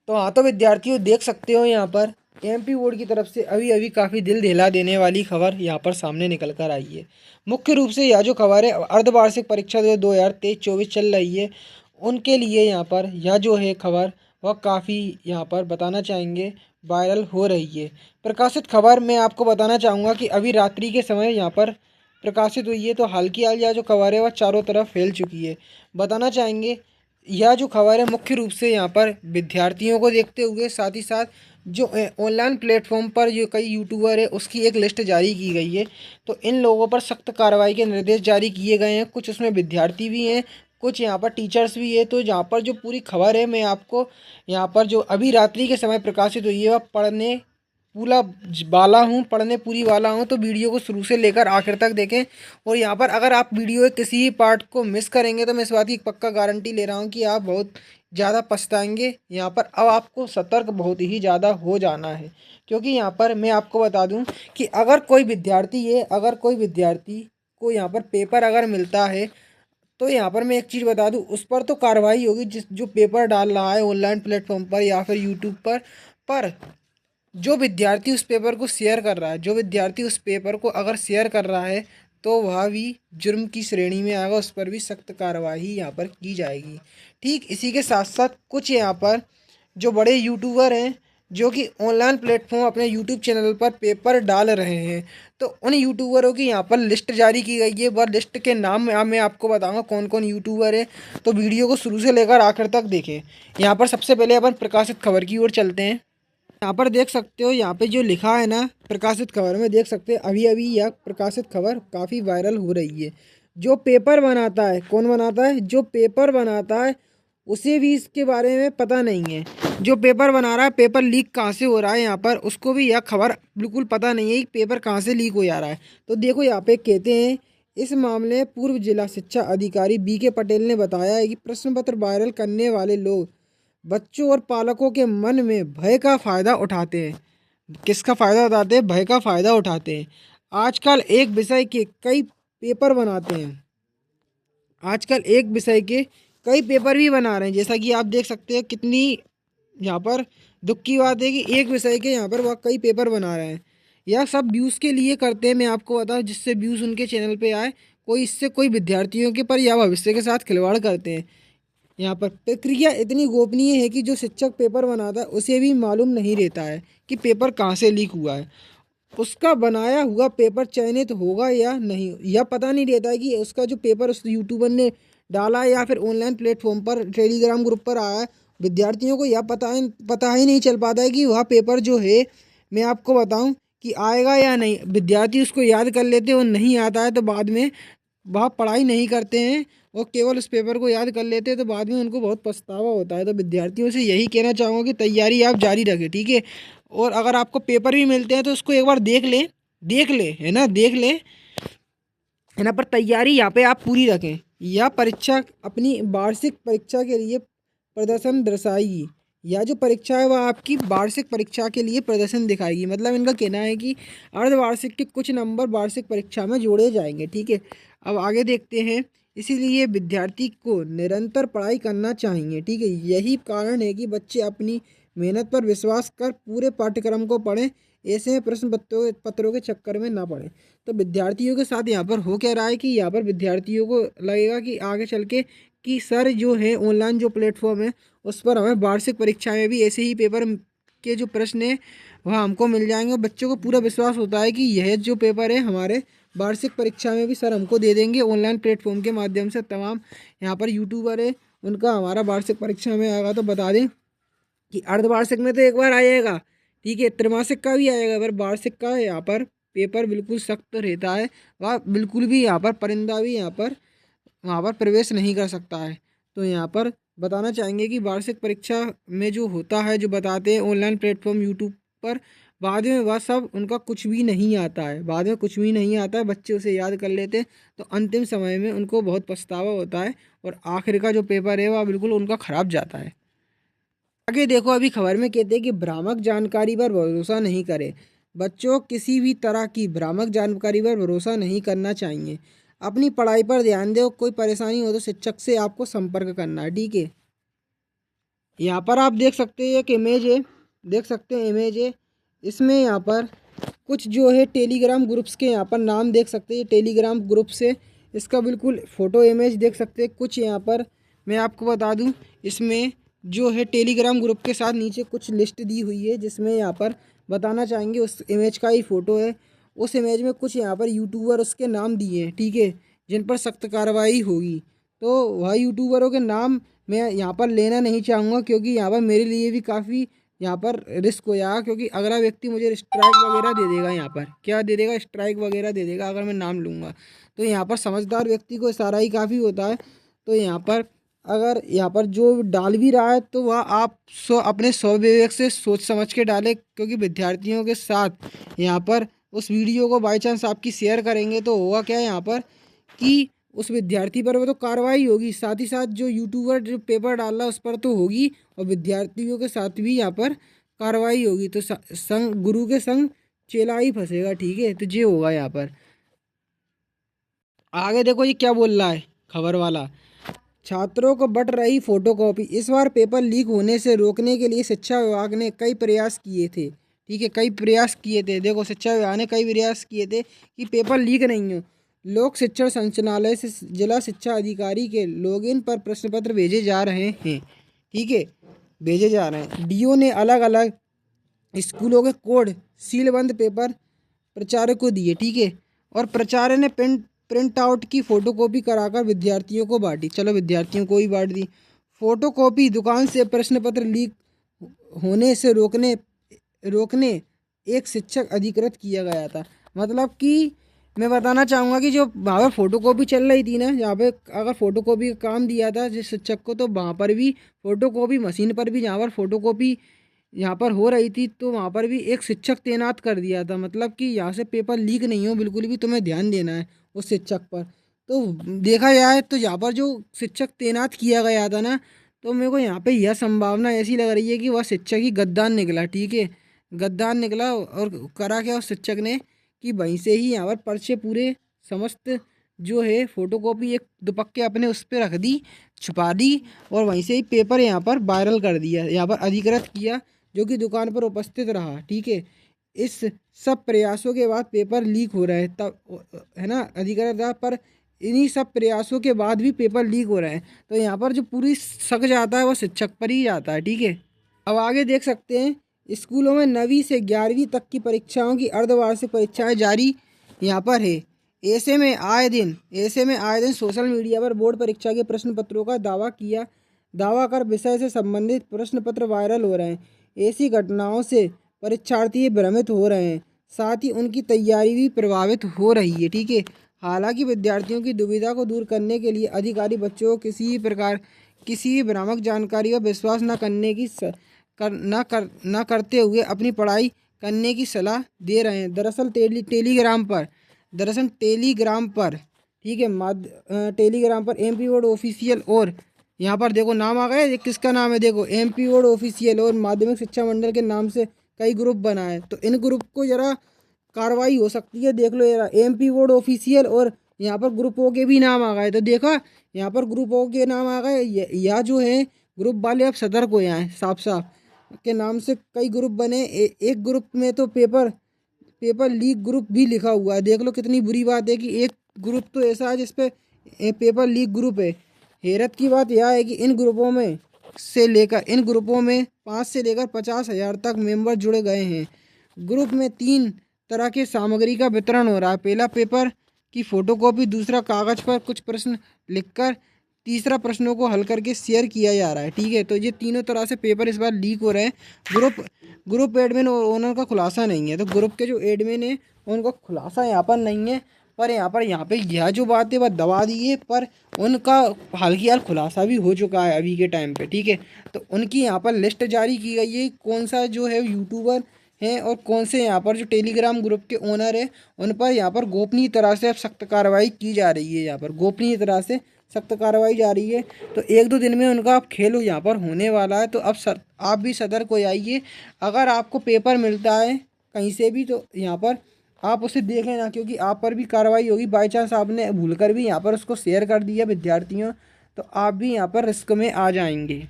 तो हाँ, तो विद्यार्थियों देख सकते हो यहाँ पर एमपी बोर्ड की तरफ से अभी अभी काफ़ी दिल दहला देने वाली खबर यहाँ पर सामने निकल कर आई है। मुख्य रूप से यह जो खबर है अर्धवार्षिक परीक्षा जो 2023-24 चल रही है उनके लिए यहाँ पर यह जो है खबर वह काफ़ी यहाँ पर बताना चाहेंगे वायरल हो रही है। प्रकाशित खबर मैं आपको बताना चाहूँगा कि अभी रात्रि के समय यहाँ पर प्रकाशित हुई है, तो हाल की हाल यह जो खबर है वह चारों तरफ फैल चुकी है। बताना चाहेंगे यह जो खबर है मुख्य रूप से यहाँ पर विद्यार्थियों को देखते हुए साथ ही साथ जो ऑनलाइन प्लेटफॉर्म पर जो कई यूट्यूबर है उसकी एक लिस्ट जारी की गई है। तो इन लोगों पर सख्त कार्रवाई के निर्देश जारी किए गए हैं। कुछ उसमें विद्यार्थी भी हैं, कुछ यहाँ पर टीचर्स भी है। तो यहाँ पर जो पूरी खबर है मैं आपको यहाँ पर जो अभी रात्रि के समय प्रकाशित हुई है वह पढ़ने पूरा वाला हूँ, पढ़ने पूरी वाला हूँ। तो वीडियो को शुरू से लेकर आखिर तक देखें। और यहाँ पर अगर आप वीडियो के किसी भी पार्ट को मिस करेंगे तो मैं इस बात की पक्का गारंटी ले रहा हूँ कि आप बहुत ज़्यादा पछताएंगे। यहाँ पर अब आपको सतर्क बहुत ही ज़्यादा हो जाना है, क्योंकि यहाँ पर मैं आपको बता दूँ कि अगर कोई विद्यार्थी है, अगर कोई विद्यार्थी को यहाँ पर पेपर अगर मिलता है तो यहाँ पर मैं एक चीज़ बता दूँ उस पर तो कार्रवाई होगी, जिस जो पेपर डाल रहा है ऑनलाइन प्लेटफॉर्म पर या फिर यूट्यूब पर जो विद्यार्थी उस पेपर को शेयर कर रहा है, जो विद्यार्थी उस पेपर को अगर शेयर कर रहा है तो वह भी जुर्म की श्रेणी में आएगा, उस पर भी सख्त कार्रवाई यहाँ पर की जाएगी। ठीक इसी के साथ साथ कुछ यहाँ पर जो बड़े यूट्यूबर हैं जो कि ऑनलाइन प्लेटफॉर्म अपने यूट्यूब चैनल पर पेपर डाल रहे हैं, तो उन यूट्यूबरों की यहाँ पर लिस्ट जारी की गई है। वह लिस्ट के नाम मैं आपको बताऊंगा कौन कौन यूट्यूबर है, तो वीडियो को शुरू से लेकर आखिर तक देखें। यहाँ पर सबसे पहले अपन प्रकाशित खबर की ओर चलते हैं। यहाँ पर देख सकते हो, यहाँ पे जो लिखा है ना प्रकाशित खबर में, देख सकते हैं अभी अभी यह प्रकाशित खबर काफ़ी वायरल हो रही है। जो पेपर बनाता है, कौन बनाता है? जो पेपर बनाता है उसे भी इसके बारे में पता नहीं है। जो पेपर बना रहा है, पेपर लीक कहाँ से हो रहा है यहाँ पर उसको भी यह खबर बिल्कुल पता नहीं है कि पेपर कहाँ से लीक हो जा रहा है। तो देखो यहाँ पे कहते हैं, इस मामले में पूर्व जिला शिक्षा अधिकारी BK पटेल ने बताया है कि प्रश्न पत्र वायरल करने वाले लोग बच्चों और पालकों के मन में भय का फ़ायदा उठाते हैं। किसका फ़ायदा उठाते हैं? भय का फ़ायदा उठाते हैं। आजकल एक विषय के कई पेपर बनाते हैं, आजकल एक विषय के कई पेपर भी बना रहे हैं। जैसा कि आप देख सकते हैं कितनी यहाँ पर दुख की बात है कि एक विषय के यहाँ पर वह कई पेपर बना रहे हैं। यह सब व्यूज़ के लिए करते हैं, मैं आपको बताऊँ, जिससे व्यूज़ उनके चैनल पे आए। कोई इससे कोई विद्यार्थियों के पर या भविष्य के साथ खिलवाड़ करते हैं। यहाँ पर प्रक्रिया इतनी गोपनीय है कि जो शिक्षक पेपर बनाता है उसे भी मालूम नहीं रहता है कि पेपर कहाँ से लीक हुआ है। उसका बनाया हुआ पेपर चयनित होगा या नहीं, यह पता नहीं रहता है कि उसका जो पेपर उस यूट्यूबर ने डाला है या फिर ऑनलाइन प्लेटफॉर्म पर टेलीग्राम ग्रुप पर आया है। विद्यार्थियों को यह पता ही नहीं चल पाता है कि वह पेपर जो है, मैं आपको बताऊं कि आएगा या नहीं। विद्यार्थी उसको याद कर लेते हैं और नहीं आता है तो बाद में वह पढ़ाई नहीं करते हैं और केवल उस पेपर को याद कर लेते हैं, तो बाद में उनको बहुत पछतावा होता है। तो विद्यार्थियों से यही कहना चाहूँगा कि तैयारी आप जारी रखें, ठीक है। और अगर आपको पेपर भी मिलते हैं तो उसको एक बार देख ले है ना, देख ले है ना, पर तैयारी यहाँ पे आप पूरी रखें। यह परीक्षा अपनी वार्षिक परीक्षा के लिए प्रदर्शन दर्शाएगी। यह जो परीक्षा है वह आपकी वार्षिक परीक्षा के लिए प्रदर्शन दिखाएगी। मतलब इनका कहना है कि अर्धवार्षिक के कुछ नंबर वार्षिक परीक्षा में जोड़े जाएंगे, ठीक है। अब आगे देखते हैं। इसीलिए विद्यार्थी को निरंतर पढ़ाई करना चाहिए, ठीक है। यही कारण है कि बच्चे अपनी मेहनत पर विश्वास कर पूरे पाठ्यक्रम को पढ़ें, ऐसे में प्रश्न पत्रों के चक्कर में ना पड़ें। तो विद्यार्थियों के साथ यहाँ पर हो क्या रहा है कि यहाँ पर विद्यार्थियों को लगेगा कि आगे चल के कि सर जो है ऑनलाइन जो प्लेटफॉर्म है उस पर हमें वार्षिक परीक्षा में भी ऐसे ही पेपर के जो प्रश्न है वह हमको मिल जाएंगे। बच्चों को पूरा विश्वास होता है कि यह जो पेपर है हमारे वार्षिक परीक्षा में भी सर हमको दे देंगे। ऑनलाइन प्लेटफॉर्म के माध्यम से तमाम यहाँ पर यूट्यूबर है उनका हमारा वार्षिक परीक्षा में आएगा। तो बता दें कि अर्धवार्षिक में तो एक बार आएगा, ठीक है, त्रैमासिक का भी आएगा, पर वार्षिक का यहाँ पर पेपर बिल्कुल सख्त रहता है। वह बिल्कुल भी यहाँ पर परिंदा भी यहाँ पर वहाँ पर प्रवेश नहीं कर सकता है। तो यहाँ पर बताना चाहेंगे कि वार्षिक परीक्षा में जो होता है, जो बताते हैं ऑनलाइन प्लेटफॉर्म यूट्यूब पर, बाद में वह सब उनका कुछ भी नहीं आता है, बाद में कुछ भी नहीं आता है। बच्चे उसे याद कर लेते हैं तो अंतिम समय में उनको बहुत पछतावा होता है और आखिर का जो पेपर है वह बिल्कुल उनका ख़राब जाता है। आगे देखो, अभी खबर में कहते हैं कि भ्रामक जानकारी पर भरोसा नहीं करें। बच्चों, किसी भी तरह की भ्रामक जानकारी पर भरोसा नहीं करना चाहिए। अपनी पढ़ाई पर ध्यान दो। कोई परेशानी हो तो शिक्षक से आपको संपर्क करना है, ठीक है। यहाँ पर आप देख सकते हैं एक इमेज है, देख सकते हैं इमेज है। इसमें यहाँ पर कुछ जो है टेलीग्राम ग्रुप्स के यहाँ पर नाम देख सकते हैं, टेलीग्राम ग्रुप से इसका बिल्कुल फ़ोटो इमेज देख सकते हैं। कुछ यहाँ पर मैं आपको बता दूँ, इसमें जो है टेलीग्राम ग्रुप के साथ नीचे कुछ लिस्ट दी हुई है, जिसमें यहाँ पर बताना चाहेंगे उस इमेज का ही फ़ोटो है। उस इमेज में कुछ यहाँ पर यूट्यूबर उसके नाम दिए हैं, ठीक है, जिन पर सख्त कार्रवाई होगी। तो वह यूट्यूबरों के नाम मैं यहाँ पर लेना नहीं चाहूँगा, क्योंकि यहाँ पर मेरे लिए भी काफ़ी यहाँ पर रिस्क हो जाएगा, क्योंकि अगला व्यक्ति मुझे स्ट्राइक वगैरह दे देगा। यहाँ पर क्या दे देगा, स्ट्राइक वगैरह दे देगा अगर मैं नाम लूँगा। तो यहाँ पर समझदार व्यक्ति को इशारा ही काफ़ी होता है। तो यहाँ पर अगर यहाँ पर जो डाल भी रहा है तो वह आप अपने स्वविवेक से सोच समझ के डाले, क्योंकि विद्यार्थियों के साथ यहाँ पर उस वीडियो को बाई चांस आपकी शेयर करेंगे तो होगा क्या यहाँ पर कि उस विद्यार्थी पर वो तो कार्रवाई होगी, साथ ही साथ जो यूट्यूबर जो पेपर डाल रहा है उस पर तो होगी, और विद्यार्थियों के साथ भी यहाँ पर कार्रवाई होगी। तो संग गुरु के संग चेला ही फंसेगा, ठीक है। तो ये होगा यहाँ पर। आगे देखो ये क्या बोल रहा है खबर वाला। छात्रों को बंट रही फोटोकॉपी, इस बार पेपर लीक होने से रोकने के लिए शिक्षा विभाग ने कई प्रयास किए थे, ठीक है, कई प्रयास किए थे। देखो शिक्षा विभाग ने कई प्रयास किए थे कि पेपर लीक नहीं हो। लोक शिक्षण संचालनालय से जिला शिक्षा अधिकारी के लॉगिन पर प्रश्न पत्र भेजे जा रहे हैं, ठीक है, भेजे जा रहे हैं। डीओ ने अलग अलग स्कूलों के कोड सीलबंद पेपर प्राचार्य को दिए, ठीक है, और प्राचार्य ने प्रिंट आउट की फ़ोटोकॉपी कराकर विद्यार्थियों को बांटी। चलो विद्यार्थियों को ही बांट दी फ़ोटोकॉपी। दुकान से प्रश्न पत्र लीक होने से रोकने एक शिक्षक अधिकृत किया गया था। मतलब कि मैं बताना चाहूँगा कि जो वहाँ पर फ़ोटोकॉपी चल रही थी ना, जहाँ पे अगर फ़ोटोकॉपी का काम दिया था जिस शिक्षक को, तो वहाँ पर भी फ़ोटोकॉपी मशीन पर भी जहाँ पर फ़ोटोकॉपी यहाँ पर हो रही थी तो वहाँ पर भी एक शिक्षक तैनात कर दिया था। मतलब कि यहाँ से पेपर लीक नहीं हो बिल्कुल भी, तुम्हें ध्यान देना है उस शिक्षक पर। तो देखा जाए तो यहाँ पर जो शिक्षक तैनात किया गया था ना, तो मेरे को यहाँ पे यह संभावना ऐसी लग रही है कि वह शिक्षक ही गद्दार निकला, ठीक है, गद्दार निकला। और करा क्या उस शिक्षक ने कि वहीं से ही यहाँ पर पर्चे पूरे समस्त जो है फोटोकॉपी एक दुपक्के अपने उस पर रख दी, छुपा दी, और वहीं से ही पेपर यहाँ पर वायरल कर दिया, यहाँ पर अधिकृत किया, जो कि दुकान पर उपस्थित रहा, ठीक है। इस सब प्रयासों के बाद पेपर लीक हो रहा है, तब है ना अधिकृत रहा, पर इन्हीं सब प्रयासों के बाद भी पेपर लीक हो रहे हैं। तो यहाँ पर जो पूरी शक जाता है वो शिक्षक पर ही जाता है, ठीक है। अब आगे देख सकते हैं स्कूलों में 9वीं से 11वीं तक की परीक्षाओं की अर्धवार्षिक परीक्षाएं जारी यहाँ पर है। ऐसे में आए दिन सोशल मीडिया पर बोर्ड परीक्षा के प्रश्न पत्रों का दावा कर विषय से संबंधित प्रश्न पत्र वायरल हो रहे हैं। ऐसी घटनाओं से परीक्षार्थी भ्रमित हो रहे हैं, साथ ही उनकी तैयारी भी प्रभावित हो रही है, ठीक है। हालांकि विद्यार्थियों की दुविधा को दूर करने के लिए अधिकारी बच्चों को किसी भी भ्रामक जानकारी का विश्वास न करते हुए अपनी पढ़ाई करने की सलाह दे रहे हैं। दरअसल टेलीग्राम पर ठीक है, टेलीग्राम पर एमपी बोर्ड ऑफिशियल और यहाँ पर देखो नाम आ गया, ये किसका नाम है, देखो एमपी बोर्ड ऑफिशियल और माध्यमिक शिक्षा मंडल के नाम से कई ग्रुप बनाए। तो इन ग्रुप को जरा कार्रवाई हो सकती है, देख लो जरा, एमपी बोर्ड ऑफिशियल और यहाँ पर ग्रुपों के भी नाम आ गए। तो देखा यहाँ पर ग्रुपों के नाम आ गए, या जो है ग्रुप वाले अब सतर्क हो जाए, साफ साफ के नाम से कई ग्रुप बने। एक ग्रुप में तो पेपर लीक ग्रुप भी लिखा हुआ है। देख लो कितनी बुरी बात है कि एक ग्रुप तो ऐसा है जिसपे पेपर लीक ग्रुप है। हैरत की बात यह है कि इन ग्रुपों में 5 से लेकर 50,000 तक मेंबर जुड़े गए हैं। ग्रुप में 3 तरह के सामग्री का वितरण हो रहा है। पहला पेपर की फोटोकॉपी, दूसरा कागज़ पर कुछ प्रश्न लिखकर, तीसरा प्रश्नों को हल करके शेयर किया जा रहा है, ठीक है। तो ये तीनों तरह से पेपर इस बार लीक हो रहे हैं। ग्रुप एडमिन और ओनर का खुलासा नहीं है। तो ग्रुप के जो एडमिन है उनका खुलासा यहाँ पर नहीं है, पर यहाँ पे यह जो बात है वह दबा दी है, पर उनका हाल की हाल खुलासा भी हो चुका है अभी के टाइम पे, ठीक है। तो उनकी यहाँ पर लिस्ट जारी की गई है, कौन सा जो है यूट्यूबर हैं और कौन से यहाँ पर जो टेलीग्राम ग्रुप के ओनर है उन पर यहाँ पर गोपनीय तरह से अब सख्त कार्रवाई की जा रही है। यहाँ पर गोपनीय तरह से सख्त कार्रवाई जारी है। तो 1-2 दिन में उनका अब खेल यहाँ पर होने वाला है। तो अब आप भी सतर्क हो जाइए। अगर आपको पेपर मिलता है कहीं से भी तो यहाँ पर आप उसे देख लेना, क्योंकि आप पर भी कार्रवाई होगी। बाई चांस आपने भूल कर भी यहाँ पर उसको शेयर कर दिया विद्यार्थियों, तो आप भी यहाँ पर रिस्क में आ जाएंगे।